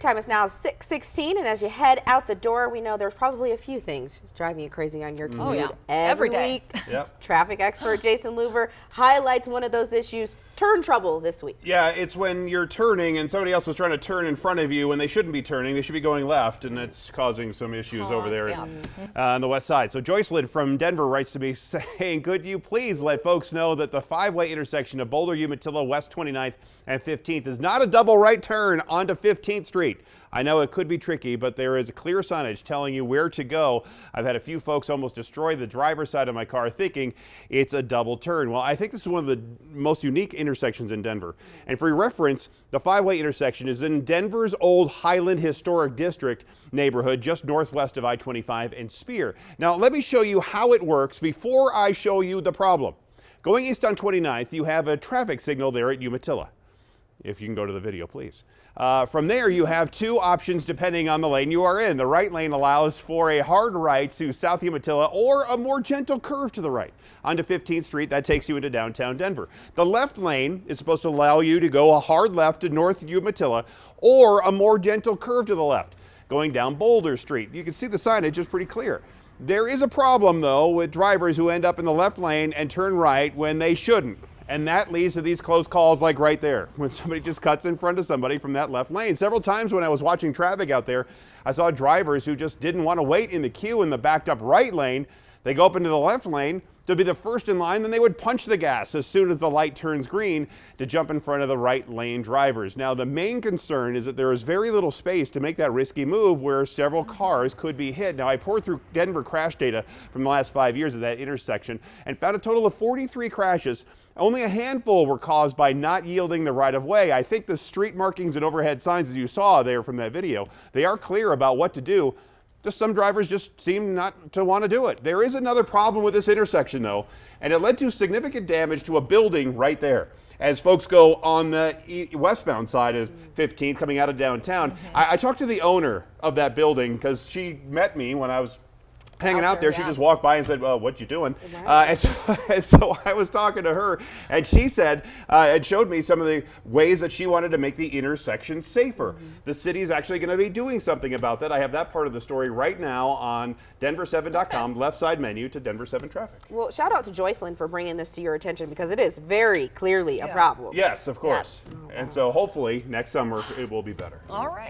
time is now 6:16, and as you head out the door, we know there's probably a few things driving you crazy on your commute. Oh, yeah. Every day. week. Yep. Traffic expert Jayson highlights one of those issues, turn trouble, this week. Yeah, it's when you're turning and somebody else is trying to turn in front of you when they shouldn't be turning. They should be going left, and it's causing some issues over there on the west side. So Joycelyn from Denver writes to me saying, could you please let folks know that the five-way intersection of Boulder, Umatilla, West 29th, and 15th is not a double right turn onto 15th Street. I know it could be tricky, but there is a clear signage telling you where to go. I've had a few folks almost destroy the driver's side of my car thinking it's a double turn. Well, I think this is one of the most unique intersections in Denver. And for your reference, the five-way intersection is in Denver's old Highland Historic District neighborhood, just northwest of I-25 and Spear. Now, let me show you how it works before I show you the problem. Going east on 29th, you have a traffic signal there at Umatilla. If you can go to the video, please. From there, you have two options depending on the lane you are in. The right lane allows for a hard right to South Umatilla or a more gentle curve to the right. Onto 15th Street, that takes you into downtown Denver. The left lane is supposed to allow you to go a hard left to North Umatilla or a more gentle curve to the left, going down Boulder Street. You can see the signage is pretty clear. There is a problem, though, with drivers who end up in the left lane and turn right when they shouldn't. And that leads to these close calls like right there, when somebody just cuts in front of somebody from that left lane. Several times when I was watching traffic out there, I saw drivers who just didn't want to wait in the queue in the backed up right lane. They go up into the left lane to be the first in line, then they would punch the gas as soon as the light turns green to jump in front of the right lane drivers. Now, the main concern is that there is very little space to make that risky move where several cars could be hit. Now, I poured through Denver crash data from the last 5 years of that intersection and found a total of 43 crashes. Only a handful were caused by not yielding the right of way. I think the street markings and overhead signs, as you saw there from that video, they are clear about what to do. Just some drivers just seem not to want to do it. There is another problem with this intersection, though, and it led to significant damage to a building right there. As folks go on the westbound side of 15th coming out of downtown, I talked to the owner of that building because she met me when I was hanging out there. She just walked by and said, well, what you doing? And so I was talking to her, and she said, and showed me some of the ways that she wanted to make the intersection safer. The city is actually going to be doing something about that. I have that part of the story right now on Denver7.com, left side menu to Denver 7 traffic. Well, shout out to Joycelyn for bringing this to your attention because it is very clearly a problem. Yes, of course. And so hopefully next summer it will be better. All right.